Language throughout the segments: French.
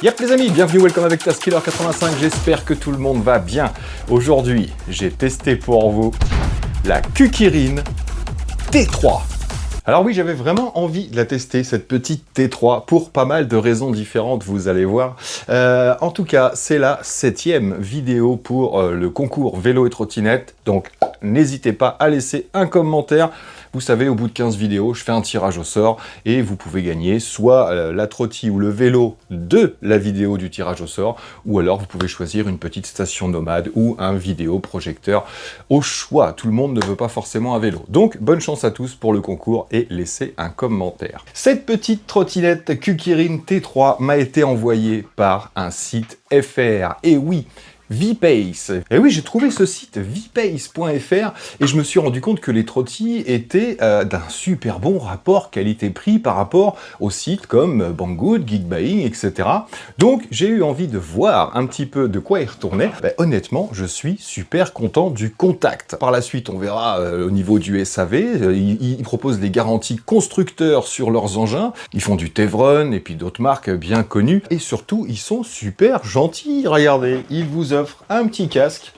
Yep les amis, bienvenue, welcome avec Taskiller85, j'espère que tout le monde va bien. Aujourd'hui, j'ai testé pour vous la Kukirin T3. Alors oui, j'avais vraiment envie de la tester, cette petite T3, pour pas mal de raisons différentes, vous allez voir. En tout cas, c'est la 7e vidéo pour le concours vélo et trottinette, donc n'hésitez pas à laisser un commentaire. Vous savez, au bout de 15 vidéos, je fais un tirage au sort et vous pouvez gagner soit la trottie ou le vélo de la vidéo du tirage au sort, ou alors vous pouvez choisir une petite station nomade ou un vidéoprojecteur au choix. Tout le monde ne veut pas forcément un vélo. Donc, bonne chance à tous pour le concours et laissez un commentaire. Cette petite trottinette Kukirin T3 m'a été envoyée par un site FR. Et oui, VPace. Et oui, j'ai trouvé ce site vpace.fr et je me suis rendu compte que les trottis étaient d'un super bon rapport qualité-prix par rapport aux sites comme Banggood, Geekbuying, etc. Donc j'ai eu envie de voir un petit peu de quoi il retournait. Honnêtement, je suis super content du contact. Par la suite, on verra au niveau du SAV, ils proposent des garanties constructeurs sur leurs engins. Ils font du Tevron et puis d'autres marques bien connues. Et surtout, ils sont super gentils. Regardez, ils vous offre un petit casque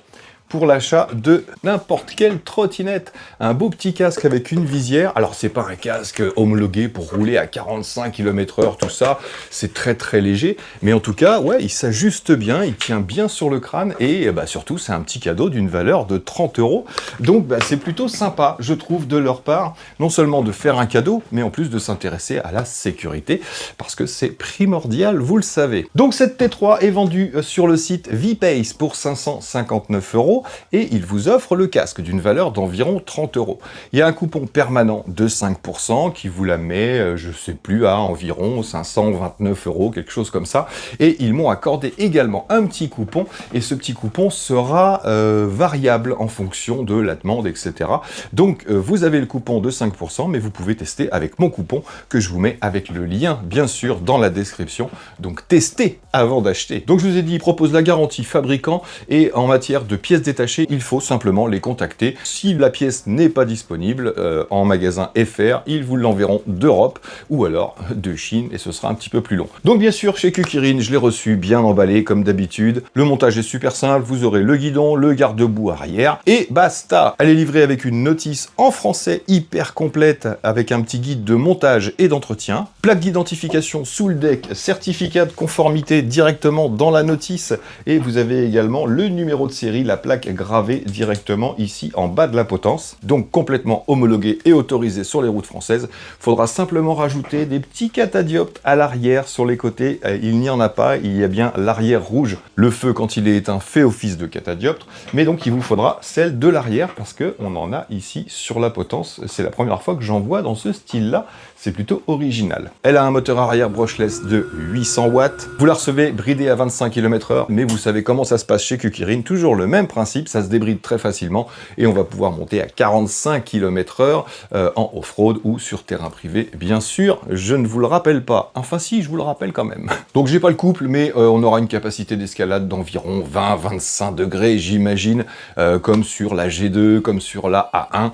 pour l'achat de n'importe quelle trottinette. Un beau petit casque avec une visière. Alors, c'est pas un casque homologué pour rouler à 45 km/h, tout ça. C'est très très léger. Mais en tout cas, ouais, il s'ajuste bien, il tient bien sur le crâne et surtout, c'est un petit cadeau d'une valeur de 30 €. Donc, c'est plutôt sympa, je trouve, de leur part, non seulement de faire un cadeau, mais en plus de s'intéresser à la sécurité, parce que c'est primordial, vous le savez. Donc, cette T3 est vendue sur le site VPace pour 559 € et il vous offre le casque d'une valeur d'environ 30 €. Il y a un coupon permanent de 5% qui vous la met, je sais plus, à environ 529 €, quelque chose comme ça. Et ils m'ont accordé également un petit coupon, et ce petit coupon sera variable en fonction de la demande, etc. Donc vous avez le coupon de 5%, mais vous pouvez tester avec mon coupon, que je vous mets avec le lien, bien sûr, dans la description. Donc testez avant d'acheter. Donc je vous ai dit, ils proposent la garantie fabricant, et en matière de pièces détachées, il faut simplement les contacter. Si la pièce n'est pas disponible en magasin FR, ils vous l'enverront d'Europe ou alors de Chine et ce sera un petit peu plus long. Donc bien sûr, chez Kukirin, je l'ai reçu bien emballé comme d'habitude. Le montage est super simple, vous aurez le guidon, le garde-boue arrière et basta. Elle est livrée avec une notice en français hyper complète avec un petit guide de montage et d'entretien. Plaque d'identification sous le deck, certificat de conformité directement dans la notice et vous avez également le numéro de série, la plaque gravée directement ici en bas de la potence, donc complètement homologué et autorisé sur les routes françaises. Faudra simplement rajouter des petits catadioptres à l'arrière sur les côtés. Il n'y en a pas, il y a bien l'arrière rouge. Le feu, quand il est éteint, fait office de catadioptre, mais donc il vous faudra celle de l'arrière parce que on en a ici sur la potence. C'est la première fois que j'en vois dans ce style-là. C'est plutôt original. Elle a un moteur arrière brushless de 800 watts. Vous la recevez bridée à 25 km/h, mais vous savez comment ça se passe chez Kukirin. Toujours le même principe, ça se débride très facilement et on va pouvoir monter à 45 km/h en off-road ou sur terrain privé. Bien sûr, je ne vous le rappelle pas. Enfin si, je vous le rappelle quand même. Donc j'ai pas le couple, mais on aura une capacité d'escalade d'environ 20-25 degrés, j'imagine, comme sur la G2, comme sur la A1.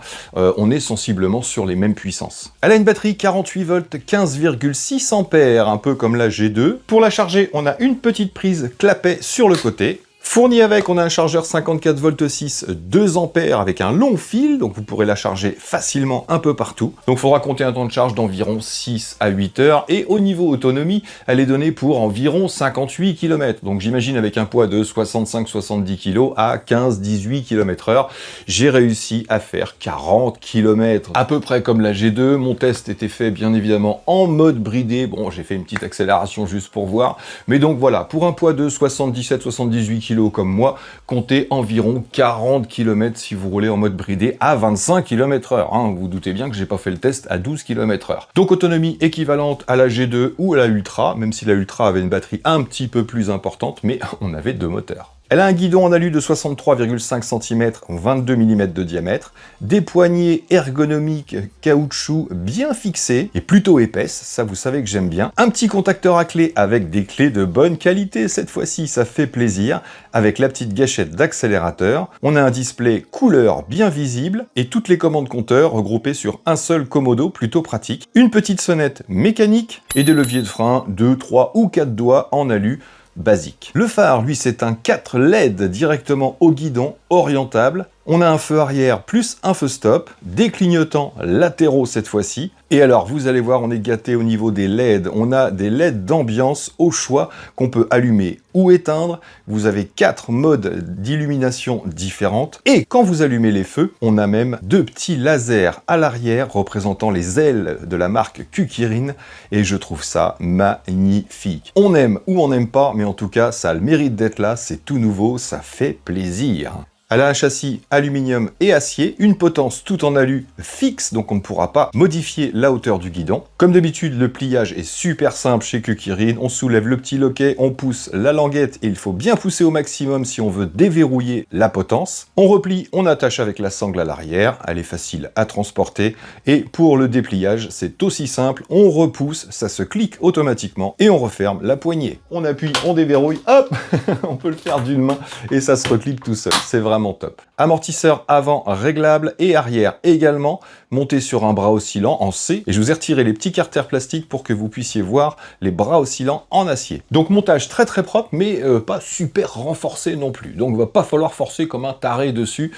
On est sensiblement sur les mêmes puissances. Elle a une batterie 48 volts, 15,6 ampères, un peu comme la G2. Pour la charger, on a une petite prise clapet sur le côté. Fourni avec, on a un chargeur 54 volts 6, 2 ampères avec un long fil, donc vous pourrez la charger facilement un peu partout. Donc il faudra compter un temps de charge d'environ 6 à 8 heures, et au niveau autonomie, elle est donnée pour environ 58 km. Donc j'imagine avec un poids de 65-70 kg à 15-18 km/h, j'ai réussi à faire 40 km. À peu près comme la G2, mon test était fait bien évidemment en mode bridé. Bon, j'ai fait une petite accélération juste pour voir, mais donc voilà, pour un poids de 77-78 kg comme moi, comptez environ 40 km si vous roulez en mode bridé à 25 km/h. Vous vous doutez bien que j'ai pas fait le test à 12 km/h. Donc autonomie équivalente à la G2 ou à la Ultra, même si la Ultra avait une batterie un petit peu plus importante, mais on avait deux moteurs. Elle a un guidon en alu de 63,5 cm, 22 mm de diamètre, des poignées ergonomiques caoutchouc bien fixées et plutôt épaisses, ça vous savez que j'aime bien. Un petit contacteur à clé avec des clés de bonne qualité cette fois-ci, ça fait plaisir, avec la petite gâchette d'accélérateur. On a un display couleur bien visible et toutes les commandes compteurs regroupées sur un seul commodo plutôt pratique. Une petite sonnette mécanique et des leviers de frein 2, 3 ou 4 doigts en alu basique. Le phare, lui, c'est un 4 LED directement au guidon, orientable. On a un feu arrière plus un feu stop, des clignotants latéraux cette fois-ci. Et alors, vous allez voir, on est gâté au niveau des LED. On a des LED d'ambiance au choix qu'on peut allumer ou éteindre. Vous avez 4 modes d'illumination différentes. Et quand vous allumez les feux, on a même 2 petits lasers à l'arrière représentant les ailes de la marque Kukirin. Et je trouve ça magnifique. On aime ou on n'aime pas, mais en tout cas, ça a le mérite d'être là. C'est tout nouveau, ça fait plaisir. Elle a un châssis aluminium et acier, une potence tout en alu fixe, donc on ne pourra pas modifier la hauteur du guidon. Comme d'habitude, le pliage est super simple chez Kukirin. On soulève le petit loquet, on pousse la languette et il faut bien pousser au maximum si on veut déverrouiller la potence. On replie, on attache avec la sangle à l'arrière, elle est facile à transporter. Et pour le dépliage, c'est aussi simple, on repousse, ça se clique automatiquement et on referme la poignée. On appuie, on déverrouille, hop, on peut le faire d'une main et ça se reclique tout seul. C'est vraiment top. Amortisseur avant réglable et arrière également, monté sur un bras oscillant en C. Et je vous ai retiré les petits carters plastiques pour que vous puissiez voir les bras oscillants en acier. Donc montage très très propre, mais pas super renforcé non plus. Donc il va pas falloir forcer comme un taré dessus.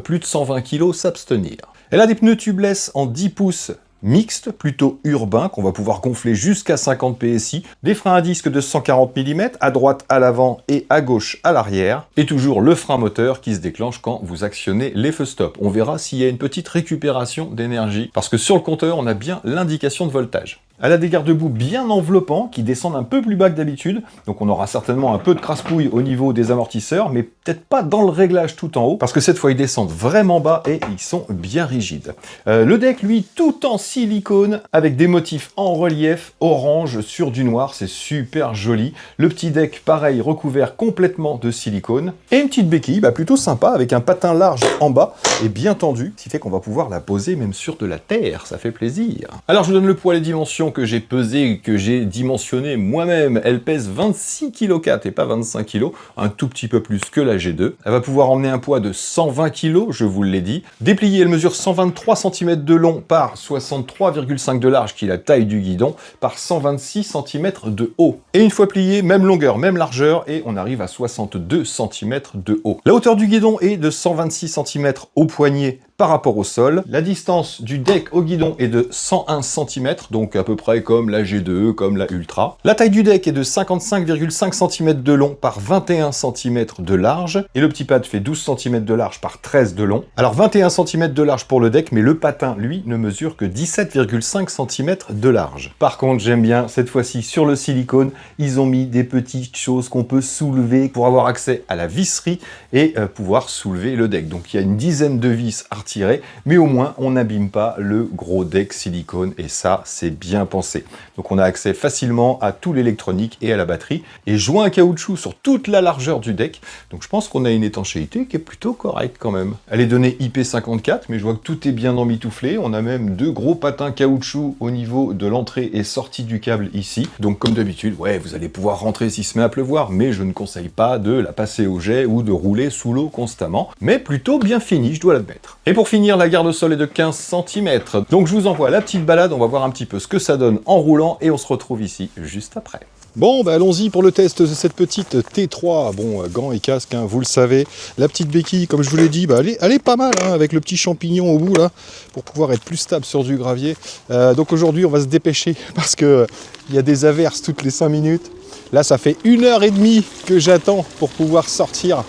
Plus de 120 kg, s'abstenir. Elle a des pneus tubeless en 10 pouces mixte, plutôt urbain, qu'on va pouvoir gonfler jusqu'à 50 PSI, des freins à disque de 140 mm, à droite à l'avant et à gauche à l'arrière, et toujours le frein moteur qui se déclenche quand vous actionnez les feux stop. On verra s'il y a une petite récupération d'énergie, parce que sur le compteur, on a bien l'indication de voltage. Elle a des garde-boue bien enveloppants qui descendent un peu plus bas que d'habitude, donc on aura certainement un peu de crasse-pouille au niveau des amortisseurs, mais peut-être pas dans le réglage tout en haut, parce que cette fois ils descendent vraiment bas et ils sont bien rigides. Le deck, lui, tout en silicone, avec des motifs en relief orange sur du noir, c'est super joli. Le petit deck, pareil, recouvert complètement de silicone. Et une petite béquille, plutôt sympa, avec un patin large en bas et bien tendu, ce qui fait qu'on va pouvoir la poser même sur de la terre, ça fait plaisir. Alors je vous donne le poids et les dimensions que j'ai pesé, que j'ai dimensionné moi-même. Elle pèse 26,4 kg et pas 25 kg, un tout petit peu plus que la G2. Elle va pouvoir emmener un poids de 120 kg, je vous l'ai dit. Dépliée, elle mesure 123 cm de long par 63,5 de large, qui est la taille du guidon, par 126 cm de haut. Et une fois pliée, même longueur, même largeur, et on arrive à 62 cm de haut. La hauteur du guidon est de 126 cm au poignet par rapport au sol. La distance du deck au guidon est de 101 cm, donc à peu près comme la G2, comme la Ultra. La taille du deck est de 55,5 cm de long par 21 cm de large, et le petit pad fait 12 cm de large par 13 de long. Alors 21 cm de large pour le deck, mais le patin, lui, ne mesure que 17,5 cm de large. Par contre, j'aime bien, cette fois-ci, sur le silicone, ils ont mis des petites choses qu'on peut soulever pour avoir accès à la visserie et pouvoir soulever le deck. Donc il y a une dizaine de vis à retirer, mais au moins on n'abîme pas le gros deck silicone, et ça c'est bien pensé. Donc on a accès facilement à tout l'électronique et à la batterie, et joint caoutchouc sur toute la largeur du deck, donc je pense qu'on a une étanchéité qui est plutôt correcte quand même. Elle est donnée IP54, mais je vois que tout est bien emmitouflé. On a même 2 gros patins caoutchouc au niveau de l'entrée et sortie du câble ici, donc comme d'habitude, ouais, vous allez pouvoir rentrer s'il se met à pleuvoir, mais je ne conseille pas de la passer au jet ou de rouler sous l'eau constamment, mais plutôt bien fini, je dois l'admettre. Et pour finir, la garde-sol est de 15 cm. Donc je vous envoie la petite balade, on va voir un petit peu ce que ça donne en roulant, et on se retrouve ici juste après. Bon, allons-y pour le test de cette petite T3. Bon, gants et casque, vous le savez. La petite béquille, comme je vous l'ai dit, elle est pas mal, avec le petit champignon au bout, là, pour pouvoir être plus stable sur du gravier. Donc aujourd'hui, on va se dépêcher, parce qu'il y a des averses toutes les 5 minutes. Là, ça fait 1h30 que j'attends pour pouvoir sortir,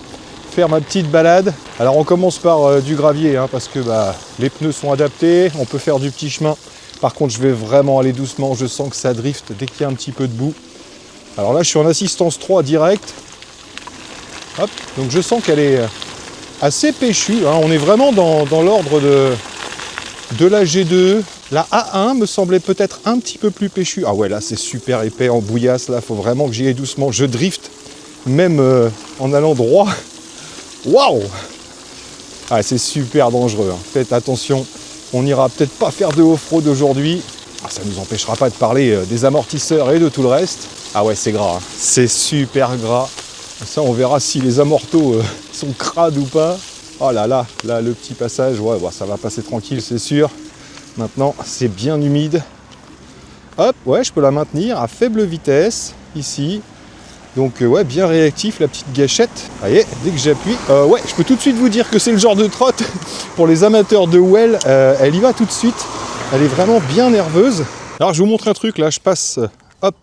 faire ma petite balade. Alors on commence par du gravier, parce que les pneus sont adaptés, on peut faire du petit chemin. Par contre, je vais vraiment aller doucement, je sens que ça drift dès qu'il y a un petit peu de boue. Alors là, je suis en assistance 3 direct. Hop, donc je sens qu'elle est assez péchue. On est vraiment dans l'ordre de la G2. La A1 me semblait peut-être un petit peu plus péchue. Ah ouais, là c'est super épais en bouillasse. Là, faut vraiment que j'y aille doucement. Je drift même en allant droit. Waouh! Ah, c'est super dangereux, hein. Faites attention, on n'ira peut-être pas faire de off-road aujourd'hui. Ah, ça ne nous empêchera pas de parler des amortisseurs et de tout le reste. Ah ouais, c'est gras, hein. C'est super gras. Ça, on verra si les amortos sont crades ou pas. Oh là là, là, le petit passage, ouais, bon, ça va passer tranquille, c'est sûr. Maintenant, c'est bien humide. Hop, ouais, je peux la maintenir à faible vitesse, ici. Donc, ouais, bien réactif, la petite gâchette. Vous voyez, dès que j'appuie, ouais, je peux tout de suite vous dire que c'est le genre de trotte. Pour les amateurs de well, elle y va tout de suite. Elle est vraiment bien nerveuse. Alors, je vous montre un truc, là, je passe, hop,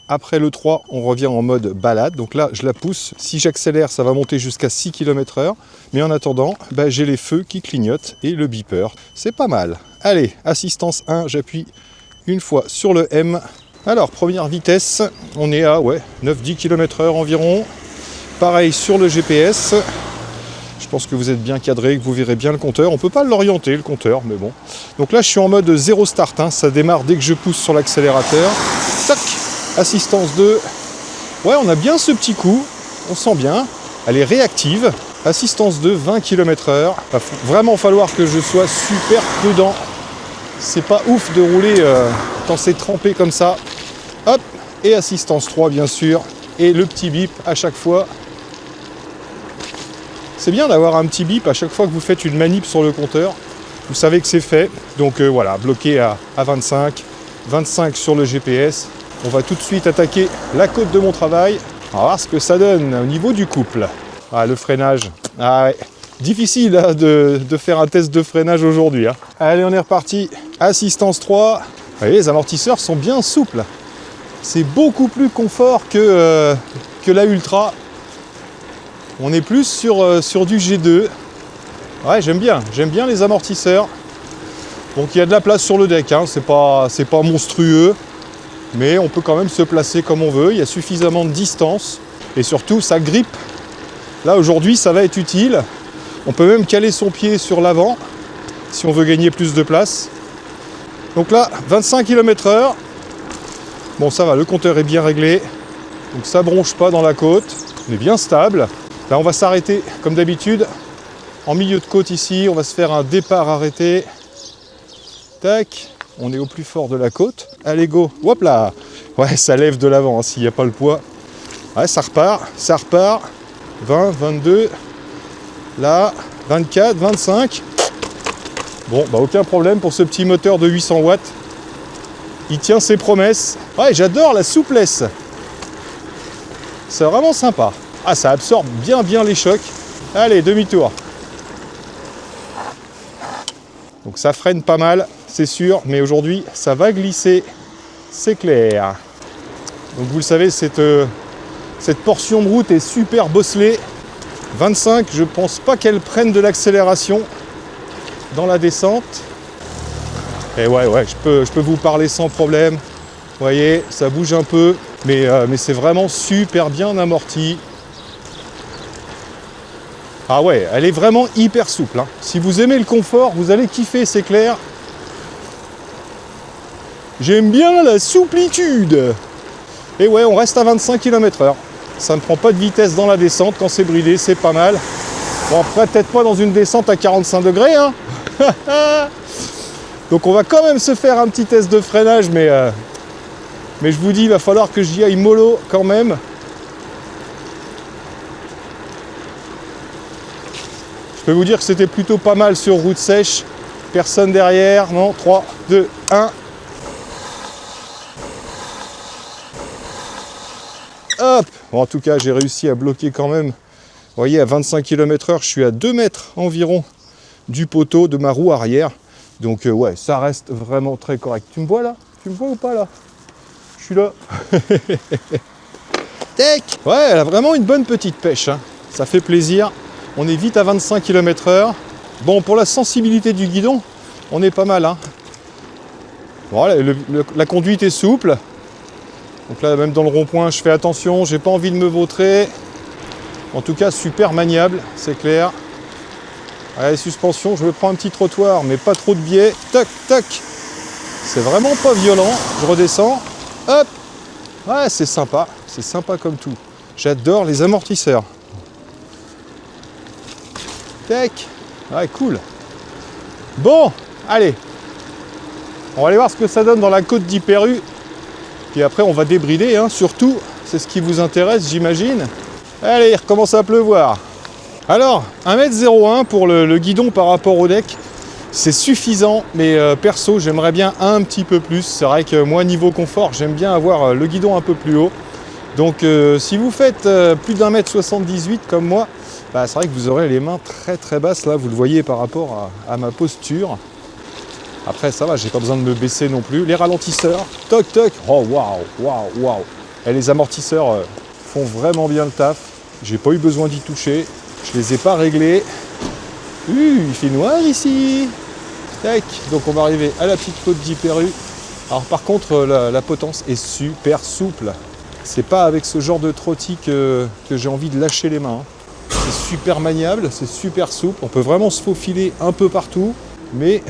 après le 3, on revient en mode balade. Donc là, je la pousse. Si j'accélère, ça va monter jusqu'à 6 km/h. Mais en attendant, bah, j'ai les feux qui clignotent et le beeper. C'est pas mal. Allez, assistance 1, j'appuie une fois sur le M. Alors, première vitesse, on est à 9-10 km/h environ. Pareil sur le GPS. Je pense que vous êtes bien cadré, que vous verrez bien le compteur. On ne peut pas l'orienter, le compteur, mais bon. Donc là, je suis en mode 0 start. Hein. Ça démarre dès que je pousse sur l'accélérateur. Tac! Assistance 2. Ouais, on a bien ce petit coup. On sent bien. Elle est réactive. Assistance 2, 20 km/h. Il va vraiment falloir que je sois super prudent. C'est pas ouf de rouler quand c'est trempé comme ça. Hop, et assistance 3 bien sûr. Et le petit bip à chaque fois. C'est bien d'avoir un petit bip à chaque fois que vous faites une manip sur le compteur. Vous savez que c'est fait. Donc voilà, bloqué à 25. 25 sur le GPS. On va tout de suite attaquer la côte de mon travail. On va voir ce que ça donne au niveau du couple. Ah, le freinage. Ah ouais. Difficile hein, de faire un test de freinage aujourd'hui. Hein. Allez, on est reparti. Assistance 3. Vous voyez, les amortisseurs sont bien souples. C'est beaucoup plus confort que la Ultra. On est plus sur du G2. Ouais, j'aime bien les amortisseurs. Donc il y a de la place sur le deck. Hein. C'est pas monstrueux. Mais on peut quand même se placer comme on veut. Il y a suffisamment de distance. Et surtout, ça grippe. Là, aujourd'hui, ça va être utile. On peut même caler son pied sur l'avant si on veut gagner plus de place. Donc là, 25 km/h. Bon, ça va, le compteur est bien réglé. Donc ça bronche pas dans la côte. On est bien stable. Là, on va s'arrêter comme d'habitude. En milieu de côte ici, on va se faire un départ arrêté. Tac. On est au plus fort de la côte. Allez, go. Hop là. Ouais, ça lève de l'avant hein, s'il n'y a pas le poids. Ouais, ça repart. 20, 22. Là, 24, 25. Bon, bah aucun problème pour ce petit moteur de 800 watts. Il tient ses promesses. Ouais, j'adore la souplesse. C'est vraiment sympa. Ah, ça absorbe bien les chocs. Allez, demi-tour. Donc ça freine pas mal, c'est sûr, mais aujourd'hui, ça va glisser, c'est clair. Donc vous le savez, cette portion de route est super bosselée. 25, je pense pas qu'elle prenne de l'accélération dans la descente. Et ouais, je peux vous parler sans problème. Vous voyez, ça bouge un peu, mais c'est vraiment super bien amorti. Ah ouais, elle est vraiment hyper souple. Hein. Si vous aimez le confort, vous allez kiffer, c'est clair. J'aime bien la souplitude. Et ouais, on reste à 25 km/h. Ça ne prend pas de vitesse dans la descente. Quand c'est bridé, c'est pas mal. Bon, après, peut-être pas dans une descente à 45 degrés. Hein. Donc on va quand même se faire un petit test de freinage, mais je vous dis, il va falloir que j'y aille mollo quand même. Je peux vous dire que c'était plutôt pas mal sur route sèche. Personne derrière. Non, 3, 2, 1. Hop. Bon, en tout cas, j'ai réussi à bloquer quand même. Vous voyez, à 25 km/h, je suis à 2 mètres environ du poteau de ma roue arrière. Donc ouais, ça reste vraiment très correct. Tu me vois là? Tu me vois ou pas là? Je suis là. Tac. Ouais, elle a vraiment une bonne petite pêche. Hein. Ça fait plaisir. On est vite à 25 km/h. Bon, pour la sensibilité du guidon, on est pas mal. Hein. Voilà, la conduite est souple. Donc là, même dans le rond-point, je fais attention. J'ai pas envie de me vautrer. En tout cas, super maniable, c'est clair. Allez, suspension, je me prends un petit trottoir, mais pas trop de biais. Tac, tac. C'est vraiment pas violent. Je redescends. Hop. Ouais, c'est sympa comme tout. J'adore les amortisseurs. Tac. Ouais, cool. Bon, allez. On va aller voir ce que ça donne dans la côte d'Hyper U. Puis après, on va débrider, hein, surtout. C'est ce qui vous intéresse, j'imagine. Allez, il recommence à pleuvoir. Alors, 1m01 pour le guidon par rapport au deck. C'est suffisant, mais perso, j'aimerais bien un petit peu plus. C'est vrai que moi, niveau confort, j'aime bien avoir le guidon un peu plus haut. Donc, si vous faites plus d'1m78 comme moi, bah, c'est vrai que vous aurez les mains très très basses. Là, vous le voyez par rapport à ma posture. Après, ça va, j'ai pas besoin de me baisser non plus. Les ralentisseurs, toc toc. Oh, waouh, waouh, waouh. Et les amortisseurs font vraiment bien le taf. J'ai pas eu besoin d'y toucher. Je les ai pas réglés. Il fait noir ici. Tac. Donc on va arriver à la petite côte d'Hyper U. Alors par contre, la potence est super souple. C'est pas avec ce genre de trottis que j'ai envie de lâcher les mains. C'est super maniable, c'est super souple. On peut vraiment se faufiler un peu partout. Mais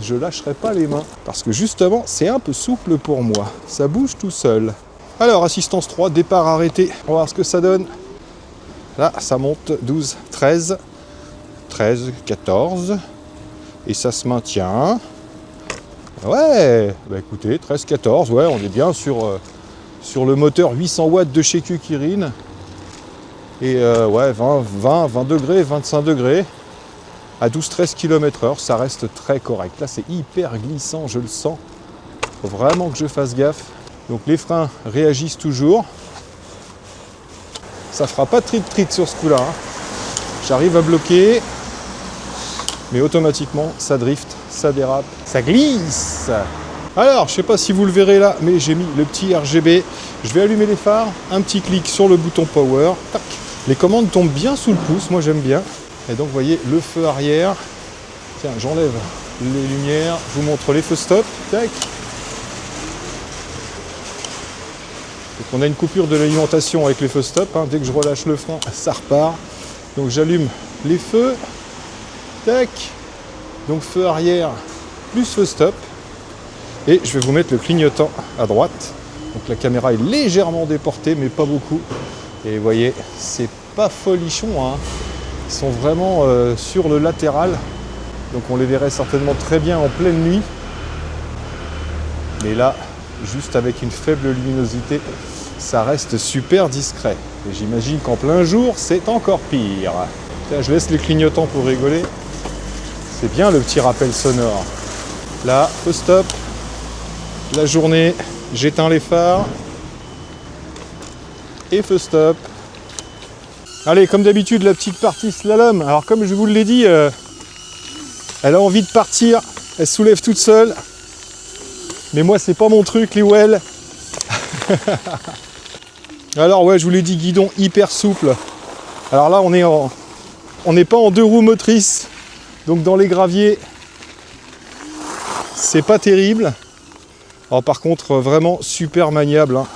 je lâcherai pas les mains. Parce que justement, c'est un peu souple pour moi. Ça bouge tout seul. Alors, assistance 3, départ arrêté. On va voir ce que ça donne. Là, ça monte 12, 13, 13, 14. Et ça se maintient. Ouais, bah écoutez, 13, 14. Ouais, on est bien sur le moteur 800 watts de chez Kukirin. Et ouais, 20 degrés, 25 degrés. À 12-13 km/h, ça reste très correct. Là, c'est hyper glissant, je le sens. Il faut vraiment que je fasse gaffe. Donc les freins réagissent toujours. Ça fera pas de trit sur ce coup-là. Hein. J'arrive à bloquer. Mais automatiquement, ça drift, ça dérape, ça glisse. Alors, je sais pas si vous le verrez là, mais j'ai mis le petit RGB. Je vais allumer les phares. Un petit clic sur le bouton Power. Tac. Les commandes tombent bien sous le pouce. Moi, j'aime bien. Et donc, vous voyez, le feu arrière. Tiens, j'enlève les lumières. Je vous montre les feux stop. Tac. Donc, on a une coupure de l'alimentation avec les feux stop. Hein. Dès que je relâche le frein, ça repart. Donc, j'allume les feux. Tac. Donc, feu arrière plus feu stop. Et je vais vous mettre le clignotant à droite. Donc, la caméra est légèrement déportée, mais pas beaucoup. Et vous voyez, c'est pas folichon, hein. Ils sont vraiment sur le latéral, donc on les verrait certainement très bien en pleine nuit. Mais là, juste avec une faible luminosité, ça reste super discret. Et j'imagine qu'en plein jour, c'est encore pire. Tiens, je laisse les clignotants pour rigoler. C'est bien le petit rappel sonore. Là, feu stop. La journée, j'éteins les phares. Et feu stop. Allez, comme d'habitude, la petite partie slalom. Alors comme je vous l'ai dit, elle a envie de partir. Elle se soulève toute seule. Mais moi, c'est pas mon truc, les Well. Alors ouais, je vous l'ai dit, guidon hyper souple. Alors là, on n'est pas en 2 roues motrices. Donc dans les graviers, c'est pas terrible. Alors par contre, vraiment super maniable. Hein.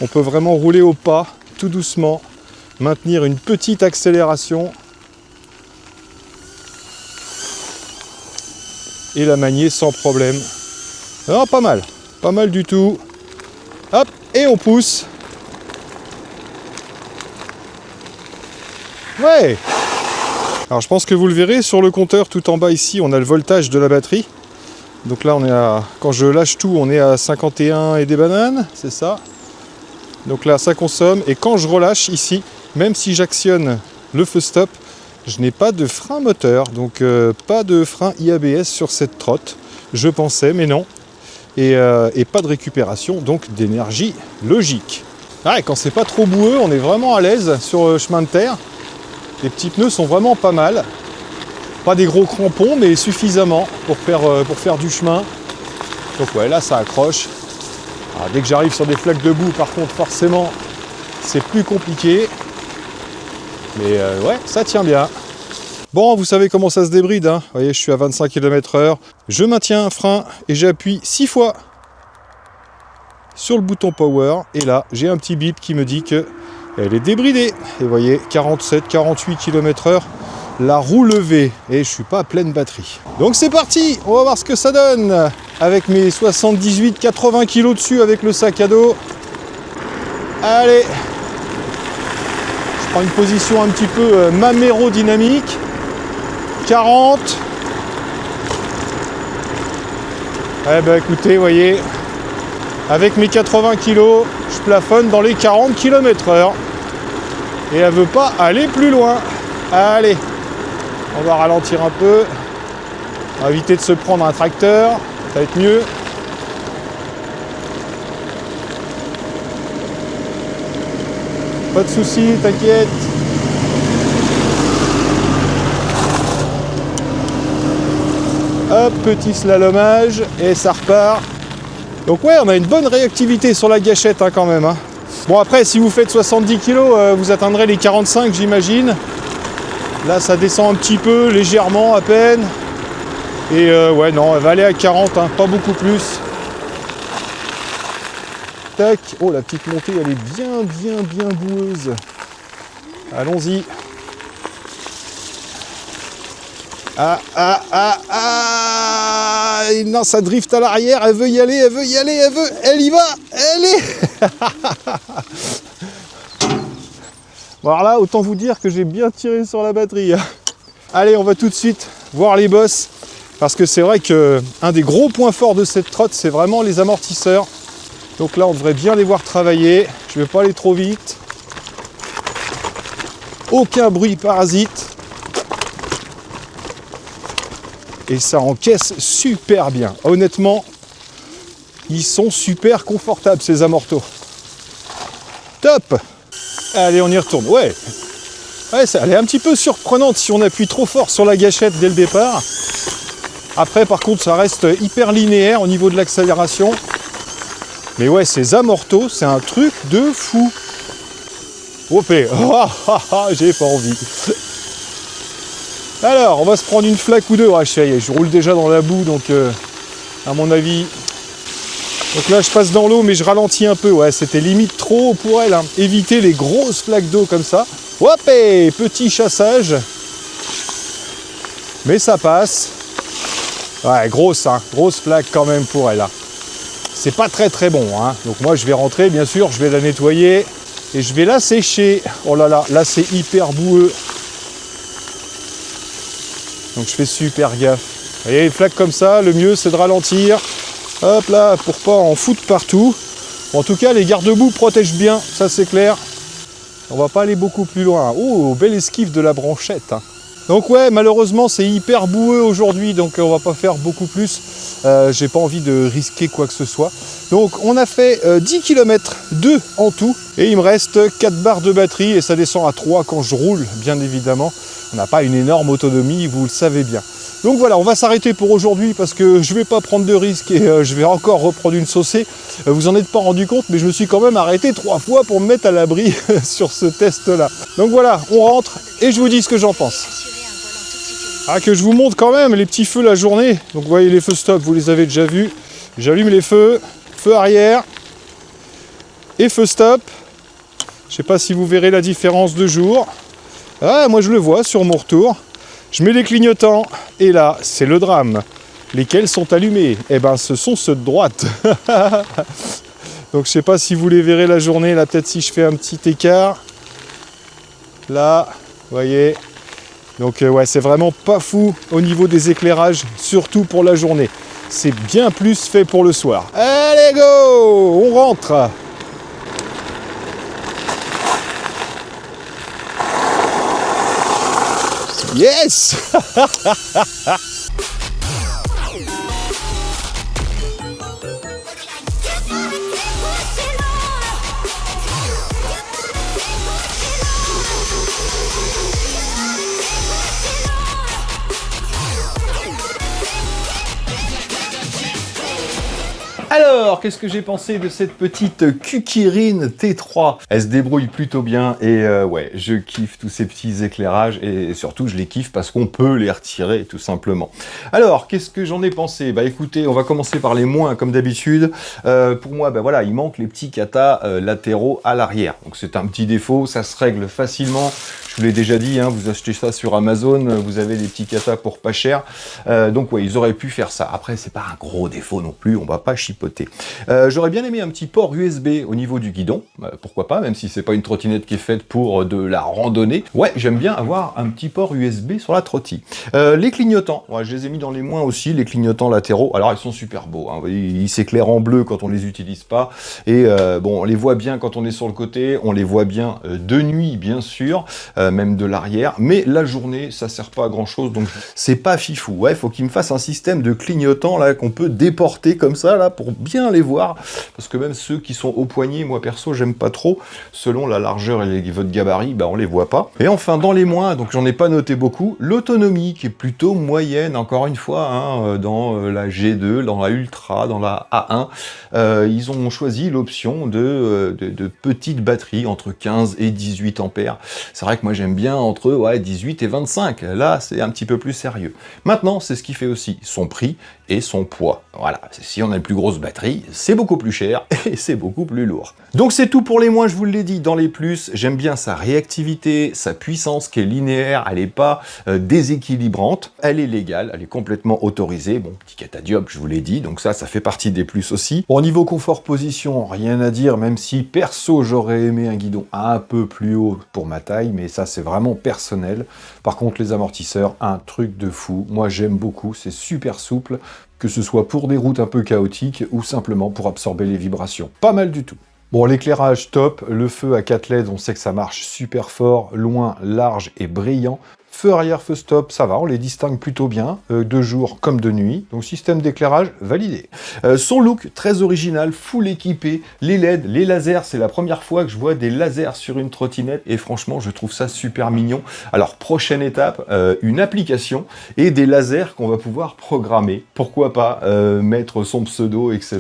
On peut vraiment rouler au pas, tout doucement. Maintenir une petite accélération et la manier sans problème. Alors pas mal du tout. Hop, et on pousse. Ouais. Alors je pense que vous le verrez sur le compteur tout en bas ici, on a le voltage de la batterie. Donc là on est à, quand je lâche tout, on est à 51 et des bananes, c'est ça. Donc là ça consomme et quand je relâche ici, même si j'actionne le feu stop, je n'ai pas de frein moteur, donc pas de frein IABS sur cette trotte. Je pensais, mais non. Et pas de récupération, donc d'énergie logique. Ah, et quand c'est pas trop boueux, on est vraiment à l'aise sur le chemin de terre. Les petits pneus sont vraiment pas mal. Pas des gros crampons, mais suffisamment pour faire du chemin. Donc ouais, là ça accroche. Alors, dès que j'arrive sur des flaques de boue, par contre, forcément, c'est plus compliqué. Mais ouais, ça tient bien. Bon, vous savez comment ça se débride. Hein. Vous voyez, je suis à 25 km/h. Je maintiens un frein et j'appuie 6 fois sur le bouton Power. Et là, j'ai un petit bip qui me dit qu'elle est débridée. Et vous voyez, 47-48 km/h. La roue levée. Et je suis pas à pleine batterie. Donc c'est parti. On va voir ce que ça donne. Avec mes 78-80 kg dessus avec le sac à dos. Allez. prend une position un petit peu maméro-dynamique. 40. Eh ben écoutez, vous voyez, avec mes 80 kg, je plafonne dans les 40 km/h. Et elle veut pas aller plus loin. Allez, on va ralentir un peu. On va éviter de se prendre un tracteur, ça va être mieux. Pas de soucis, t'inquiète. Hop, petit slalomage et ça repart. Donc ouais, on a une bonne réactivité sur la gâchette hein, quand même. Hein. Bon après, si vous faites 70 kg, vous atteindrez les 45 j'imagine. Là, ça descend un petit peu, légèrement à peine. Et ouais, non, elle va aller à 40, hein, pas beaucoup plus. Tac. Oh, la petite montée, elle est bien boueuse. Allons-y. Ah. Non, ça drift à l'arrière, elle veut y aller, elle y va, elle est. Bon, alors là, autant vous dire que j'ai bien tiré sur la batterie. Allez, on va tout de suite voir les bosses. Parce que c'est vrai qu'un des gros points forts de cette trotte, c'est vraiment les amortisseurs. Donc là, on devrait bien les voir travailler. Je ne vais pas aller trop vite. Aucun bruit parasite. Et ça encaisse super bien. Honnêtement, ils sont super confortables, ces amortos. Top! Allez, on y retourne. Ouais, elle est un petit peu surprenante si on appuie trop fort sur la gâchette dès le départ. Après, par contre, ça reste hyper linéaire au niveau de l'accélération. Mais ouais, ces amortos, c'est un truc de fou. OP. J'ai pas envie. Alors, on va se prendre une flaque ou deux. Ah, je roule déjà dans la boue, donc à mon avis... Donc là, je passe dans l'eau, mais je ralentis un peu. Ouais, c'était limite trop haut pour elle. Hein. Éviter les grosses flaques d'eau comme ça. Hop, petit chassage. Mais ça passe. Ouais, grosse, hein. Grosse flaque quand même pour elle. Hein. C'est pas très bon. Hein. Donc moi, je vais rentrer, bien sûr. Je vais la nettoyer. Et je vais la sécher. Oh là là, c'est hyper boueux. Donc je fais super gaffe. Vous voyez, les flaques comme ça, le mieux, c'est de ralentir. Hop là, pour pas en foutre partout. Bon, en tout cas, les garde-boue protègent bien, ça c'est clair. On va pas aller beaucoup plus loin. Oh, belle esquive de la branchette. Hein. Donc ouais, malheureusement, c'est hyper boueux aujourd'hui, donc on va pas faire beaucoup plus. J'ai pas envie de risquer quoi que ce soit. Donc on a fait 10 km, 2 en tout. Et il me reste 4 barres de batterie et ça descend à 3 quand je roule, bien évidemment. On n'a pas une énorme autonomie, vous le savez bien. Donc voilà, on va s'arrêter pour aujourd'hui parce que je ne vais pas prendre de risques et je vais encore reprendre une saucée. Vous en êtes pas rendu compte, mais je me suis quand même arrêté 3 fois pour me mettre à l'abri sur ce test-là. Donc voilà, on rentre et je vous dis ce que j'en pense. Ah, que je vous montre quand même les petits feux la journée. Donc vous voyez les feux stop, vous les avez déjà vus. J'allume les feux, feu arrière et feu stop. Je ne sais pas si vous verrez la différence de jour. Ah, moi je le vois sur mon retour. Je mets les clignotants et là, c'est le drame. Lesquels sont allumés? Eh ben, ce sont ceux de droite. Donc je sais pas si vous les verrez la journée. Là, peut-être si je fais un petit écart. Là, vous voyez. Donc ouais, c'est vraiment pas fou au niveau des éclairages, surtout pour la journée. C'est bien plus fait pour le soir. Allez, go! On rentre! Yes! Alors, qu'est-ce que j'ai pensé de cette petite Kukirine T3? Elle se débrouille plutôt bien et ouais, je kiffe tous ces petits éclairages et surtout je les kiffe parce qu'on peut les retirer tout simplement. Alors, qu'est-ce que j'en ai pensé? Bah écoutez, on va commencer par les moins comme d'habitude. Pour moi, bah voilà, il manque les petits katas latéraux à l'arrière. Donc c'est un petit défaut, ça se règle facilement. Je vous l'ai déjà dit, hein, vous achetez ça sur Amazon, vous avez des petits katas pour pas cher. Donc ouais, ils auraient pu faire ça. Après, c'est pas un gros défaut non plus, on va pas chipoter. chapeauter. J'aurais bien aimé un petit port USB au niveau du guidon, pourquoi pas, même si c'est pas une trottinette qui est faite pour de la randonnée. Ouais, j'aime bien avoir un petit port USB sur la trottie. Les clignotants, ouais, je les ai mis dans les moins aussi, les clignotants latéraux. Alors ils sont super beaux, hein. Vous voyez, ils s'éclairent en bleu quand on les utilise pas, et bon, on les voit bien quand on est sur le côté, on les voit bien de nuit bien sûr, même de l'arrière, mais la journée ça sert pas à grand chose, donc c'est pas fifou. Ouais, faut qu'il me fasse un système de clignotants là qu'on peut déporter comme ça là pour bien les voir, parce que même ceux qui sont au poignet, moi perso j'aime pas trop, selon la largeur et votre gabarit, bah on les voit pas. Et enfin dans les moins, donc j'en ai pas noté beaucoup, l'autonomie qui est plutôt moyenne, encore une fois, hein, dans la G2, dans la Ultra, dans la A1, ils ont choisi l'option de petites batteries entre 15 et 18 ampères. C'est vrai que moi j'aime bien entre 18 et 25, là c'est un petit peu plus sérieux. Maintenant c'est ce qui fait aussi son prix et son poids. Voilà, si on a une plus grosse batterie, c'est beaucoup plus cher et c'est beaucoup plus lourd. Donc c'est tout pour les moins, je vous l'ai dit. Dans les plus, j'aime bien sa réactivité, sa puissance qui est linéaire, elle n'est pas déséquilibrante, elle est légale, elle est complètement autorisée. Bon, petit catadiop, je vous l'ai dit, donc ça fait partie des plus aussi. Bon, au niveau confort position, rien à dire, même si perso j'aurais aimé un guidon un peu plus haut pour ma taille, mais ça c'est vraiment personnel. Par contre les amortisseurs, un truc de fou. Moi j'aime beaucoup, c'est super souple, que ce soit pour des routes un peu chaotiques ou simplement pour absorber les vibrations. Pas mal du tout. Bon, l'éclairage top, le feu à 4 LED, on sait que ça marche super fort, loin, large et brillant. Feu arrière, feu stop, ça va, on les distingue plutôt bien, de jour comme de nuit. Donc système d'éclairage validé. Son look, très original, full équipé. Les LED, les lasers, c'est la première fois que je vois des lasers sur une trottinette et franchement, je trouve ça super mignon. Alors, prochaine étape, une application et des lasers qu'on va pouvoir programmer. Pourquoi pas mettre son pseudo, etc.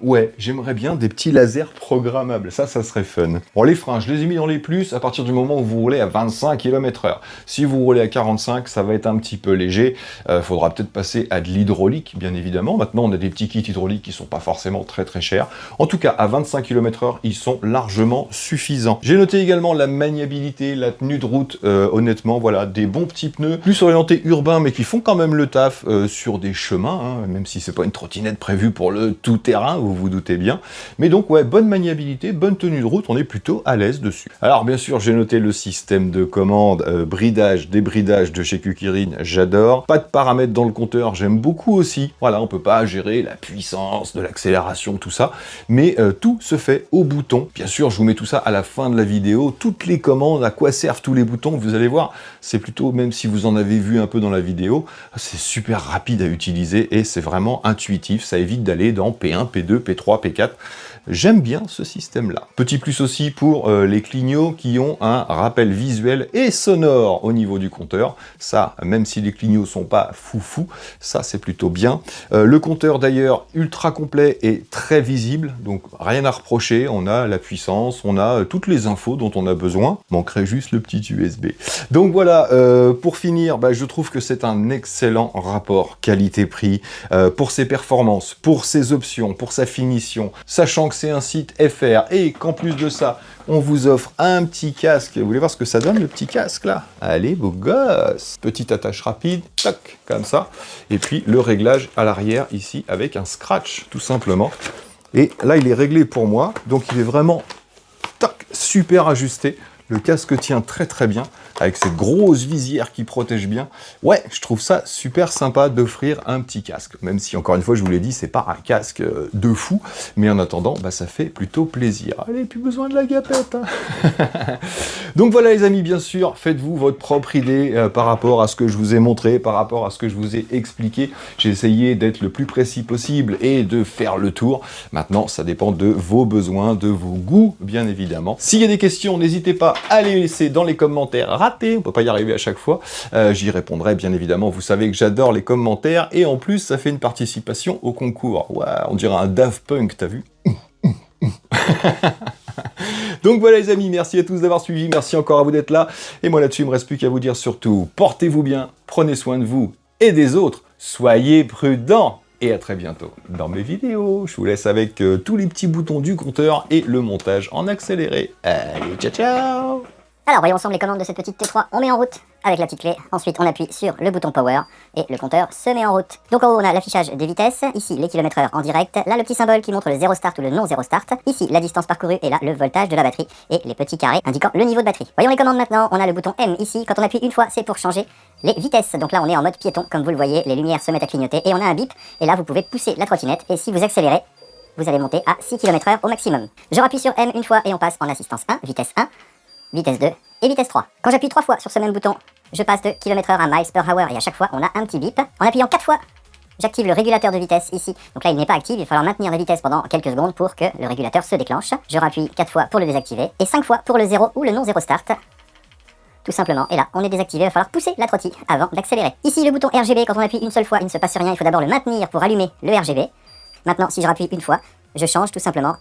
Ouais, j'aimerais bien des petits lasers programmables. Ça serait fun. Bon, les freins, je les ai mis dans les plus à partir du moment où vous roulez à 25 km/h. Si vous roulez à 45, ça va être un petit peu léger. Faudra peut-être passer à de l'hydraulique, bien évidemment. Maintenant, on a des petits kits hydrauliques qui sont pas forcément très chers. En tout cas, à 25 km/h, ils sont largement suffisants. J'ai noté également la maniabilité, la tenue de route. Honnêtement, voilà, des bons petits pneus, plus orientés urbains, mais qui font quand même le taf sur des chemins, hein, même si c'est pas une trottinette prévue pour le tout-terrain, vous vous doutez bien. Mais donc, ouais, bonne maniabilité, bonne tenue de route, on est plutôt à l'aise dessus. Alors, bien sûr, j'ai noté le système de commande, bridage, débridage de chez Kukirin, j'adore. Pas de paramètres dans le compteur, j'aime beaucoup aussi. Voilà, on peut pas gérer la puissance, de l'accélération, tout ça, mais tout se fait au bouton. Bien sûr, je vous mets tout ça à la fin de la vidéo, toutes les commandes, à quoi servent tous les boutons, vous allez voir, c'est plutôt, même si vous en avez vu un peu dans la vidéo, c'est super rapide à utiliser et c'est vraiment intuitif, ça évite d'aller dans P1, P2, P3, P4. J'aime bien ce système-là. Petit plus aussi pour les clignots qui ont un rappel visuel et sonore au niveau du compteur. Ça, même si les clignots sont pas foufou, ça c'est plutôt bien. Le compteur d'ailleurs ultra complet et très visible, donc rien à reprocher. On a la puissance, on a toutes les infos dont on a besoin. Manquerait juste le petit USB. Donc voilà, pour finir, je trouve que c'est un excellent rapport qualité-prix pour ses performances, pour ses options, pour sa finition, sachant que c'est un site FR et qu'en plus de ça, on vous offre un petit casque. Vous voulez voir ce que ça donne, le petit casque là? Allez, beau gosse! Petite attache rapide, tac, comme ça. Et puis le réglage à l'arrière ici avec un scratch, tout simplement. Et là, il est réglé pour moi, donc il est vraiment tac, super ajusté. Le casque tient très bien, avec cette grosse visière qui protège bien. Ouais, je trouve ça super sympa d'offrir un petit casque. Même si, encore une fois, je vous l'ai dit, c'est pas un casque de fou. Mais en attendant, ça fait plutôt plaisir. Allez, plus besoin de la gapette. Hein. Donc voilà les amis, bien sûr, faites-vous votre propre idée par rapport à ce que je vous ai montré, par rapport à ce que je vous ai expliqué. J'ai essayé d'être le plus précis possible et de faire le tour. Maintenant, ça dépend de vos besoins, de vos goûts, bien évidemment. S'il y a des questions, n'hésitez pas à les laisser dans les commentaires ratés, on peut pas y arriver à chaque fois, j'y répondrai bien évidemment, vous savez que j'adore les commentaires, et en plus ça fait une participation au concours. Ouais, on dirait un Daft Punk, t'as vu? Donc voilà les amis, merci à tous d'avoir suivi, merci encore à vous d'être là, et moi là-dessus il me reste plus qu'à vous dire surtout, portez-vous bien, prenez soin de vous et des autres, soyez prudents, et à très bientôt dans mes vidéos. Je vous laisse avec tous les petits boutons du compteur et le montage en accéléré. Allez, ciao ciao! Alors voyons ensemble les commandes de cette petite T3. On met en route avec la petite clé, ensuite on appuie sur le bouton Power et le compteur se met en route. Donc en haut on a l'affichage des vitesses, ici les km/h en direct, là le petit symbole qui montre le 0 start ou le non 0 start, ici la distance parcourue et là le voltage de la batterie et les petits carrés indiquant le niveau de batterie. Voyons les commandes maintenant, on a le bouton M ici, quand on appuie une fois c'est pour changer les vitesses. Donc là on est en mode piéton, comme vous le voyez, les lumières se mettent à clignoter et on a un bip et là vous pouvez pousser la trottinette et si vous accélérez, vous allez monter à 6 km/h au maximum. Je rappuie sur M une fois et on passe en assistance 1, vitesse 1, vitesse 2 et vitesse 3. Quand j'appuie 3 fois sur ce même bouton, je passe de km/h à miles per hour et à chaque fois on a un petit bip. En appuyant 4 fois, j'active le régulateur de vitesse ici. Donc là il n'est pas actif, il va falloir maintenir la vitesse pendant quelques secondes pour que le régulateur se déclenche. Je rappuie 4 fois pour le désactiver et 5 fois pour le 0 ou le non 0 start. Tout simplement, et là on est désactivé, il va falloir pousser la trottie avant d'accélérer. Ici le bouton RGB, quand on appuie une seule fois il ne se passe rien, il faut d'abord le maintenir pour allumer le RGB. Maintenant si je rappuie une fois, je change tout simplement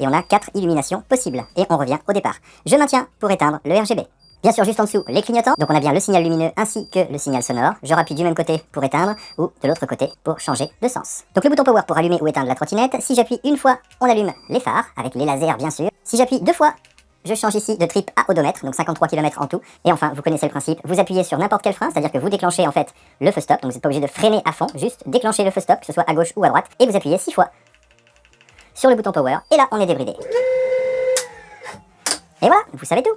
et on a 4 illuminations possibles et on revient au départ. Je maintiens pour éteindre le RGB. Bien sûr juste en dessous les clignotants, donc on a bien le signal lumineux ainsi que le signal sonore. Je rappuie du même côté pour éteindre ou de l'autre côté pour changer de sens. Donc le bouton power pour allumer ou éteindre la trottinette. Si j'appuie une fois, on allume les phares avec les lasers bien sûr. Si j'appuie 2 fois, je change ici de trip à odomètre, donc 53 km en tout. Et enfin, vous connaissez le principe, vous appuyez sur n'importe quel frein, c'est-à-dire que vous déclenchez en fait le feu stop, donc vous n'êtes pas obligé de freiner à fond, juste déclenchez le feu stop, que ce soit à gauche ou à droite, et vous appuyez 6 fois sur le bouton power, et là on est débridé. Et voilà, vous savez tout.